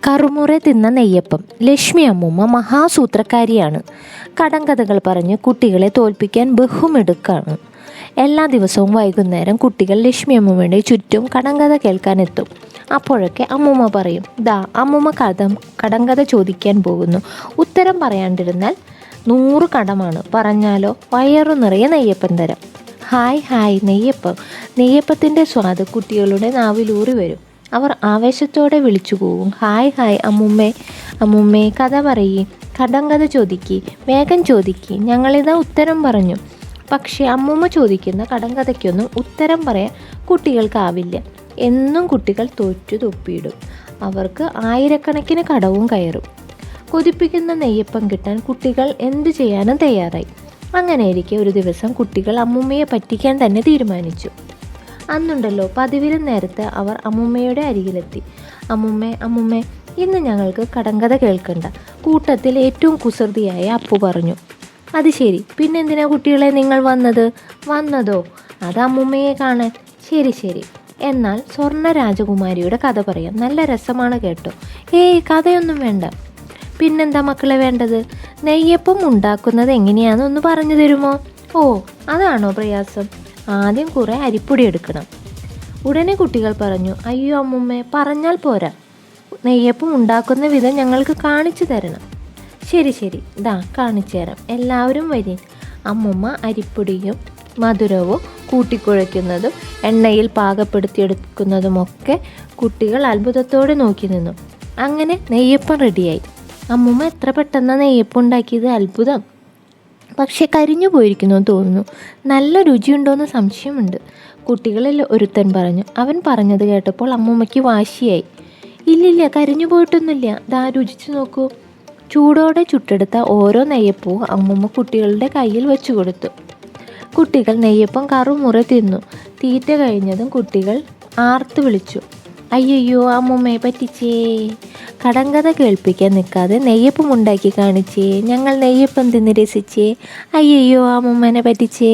കറുമുറെ തിന്ന നെയ്യപ്പം. ലക്ഷ്മി അമ്മൂമ്മ മഹാസൂത്രക്കാരിയാണ്. കടങ്കഥകൾ പറഞ്ഞ് കുട്ടികളെ തോൽപ്പിക്കാൻ ബഹുമിടുക്കാണ്. എല്ലാ ദിവസവും വൈകുന്നേരം കുട്ടികൾ ലക്ഷ്മി അമ്മൂമ്മയുടെ ചുറ്റും കടങ്കഥ കേൾക്കാനെത്തും. അപ്പോഴൊക്കെ അമ്മൂമ്മ പറയും, ദാ അമ്മൂമ്മ കടങ്കഥ ചോദിക്കാൻ പോകുന്നു, ഉത്തരം പറയാണ്ടിരുന്നാൽ 100 കടമാണ്, പറഞ്ഞാലോ വയറു നിറയെ നെയ്യപ്പം തരാം. ഹായ് ഹായ് നെയ്യപ്പം. നെയ്യപ്പത്തിൻ്റെ സ്വാദ് കുട്ടികളുടെ നാവിലൂറി വരും. അവർ ആവേശത്തോടെ വിളിച്ചു പോവും, ഹായ് ഹായ് അമ്മുമ്മേ കഥ പറയേ, കടങ്കഥ ചോദിക്കി, വേഗം ചോദിക്കി, ഞങ്ങളിതാ ഉത്തരം പറഞ്ഞു. പക്ഷേ അമ്മൂമ്മ ചോദിക്കുന്ന കടങ്കഥയ്ക്കൊന്നും ഉത്തരം പറയാൻ കുട്ടികൾക്കാവില്ല. എന്നും കുട്ടികൾ തോറ്റു തൊപ്പിയിടും. അവർക്ക് ആയിരക്കണക്കിന് കടവും കയറും. കൊതിപ്പിക്കുന്ന നെയ്യപ്പം കിട്ടാൻ കുട്ടികൾ എന്തു ചെയ്യാനും തയ്യാറായി. അങ്ങനെയിരിക്കെ ഒരു ദിവസം കുട്ടികൾ അമ്മുമ്മയെ പറ്റിക്കാൻ തന്നെ തീരുമാനിച്ചു. അന്നുണ്ടല്ലോ പതിവിലും നേരത്തെ അവർ അമ്മുമ്മയുടെ അരികിലെത്തി. അമ്മുമ്മേ ഇന്ന് ഞങ്ങൾക്ക് കടങ്കഥ കേൾക്കണ്ട, കൂട്ടത്തിൽ ഏറ്റവും കുസൃതിയായ അപ്പു പറഞ്ഞു. അത് ശരി, പിന്നെന്തിനാ കുട്ടികളെ നിങ്ങൾ വന്നതോ? അത് അമ്മുമ്മയെ കാണാൻ. ശരി, എന്നാൽ സ്വർണ്ണ രാജകുമാരിയുടെ കഥ പറയാം, നല്ല രസമാണ് കേട്ടോ. കഥയൊന്നും വേണ്ട. പിന്നെന്താ മക്കളെ വേണ്ടത്? നെയ്യപ്പം ഉണ്ടാക്കുന്നത് എങ്ങനെയാണെന്നൊന്ന് പറഞ്ഞു തരുമോ? അതാണോ പ്രയാസം? ആദ്യം കുറേ അരിപ്പൊടി എടുക്കണം. ഉടനെ കുട്ടികൾ പറഞ്ഞു, അയ്യോ അമ്മുമ്മേ, പറഞ്ഞാൽ പോരാ, നെയ്യപ്പം ഉണ്ടാക്കുന്ന വിധം ഞങ്ങൾക്ക് കാണിച്ചു തരണം. ശരി, ദാ കാണിച്ചു തരാം, എല്ലാവരും വരീൻ. അമ്മുമ്മ അരിപ്പൊടിയും മധുരവും കൂട്ടിക്കുഴയ്ക്കുന്നതും എണ്ണയിൽ പാകപ്പെടുത്തിയെടുക്കുന്നതുമൊക്കെ കുട്ടികൾ അത്ഭുതത്തോടെ നോക്കി നിന്നു. അങ്ങനെ നെയ്യപ്പം റെഡിയായി. അമ്മുമ്മ എത്ര പെട്ടെന്ന് നെയ്യപ്പം ഉണ്ടാക്കിയത്, അത്ഭുതം. പക്ഷെ കരിഞ്ഞു പോയിരിക്കുന്നു തോന്നുന്നു. നല്ല രുചിയുണ്ടോയെന്ന് സംശയമുണ്ട്. കുട്ടികളിൽ ഒരുത്തൻ പറഞ്ഞു. അവൻ പറഞ്ഞത് കേട്ടപ്പോൾ അമ്മൂമ്മയ്ക്ക് വാശിയായി. ഇല്ലില്ല, കരിഞ്ഞു പോയിട്ടൊന്നുമില്ല, ദാ രുചിച്ചു നോക്കൂ. ചൂടോടെ ചുട്ടെടുത്ത ഓരോ നെയ്യപ്പവും അമ്മൂമ്മ കുട്ടികളുടെ കയ്യിൽ വെച്ചു കൊടുത്തു. കുട്ടികൾ നെയ്യപ്പം കറുമുറെ തിന്നു. തീറ്റ കഴിഞ്ഞതും കുട്ടികൾ ആർത്തു വിളിച്ചു, അയ്യോ അമ്മൂമ്മയെ പറ്റിച്ചേ. കടങ്കഥ കേൾപ്പിക്കാൻ നിൽക്കാതെ നെയ്യപ്പം ഉണ്ടാക്കി കാണിച്ചേ, ഞങ്ങൾ നെയ്യപ്പം തിന്ന് രസിച്ചേ. അയ്യോ അമ്മൂമ്മനെ പറ്റിച്ചേ.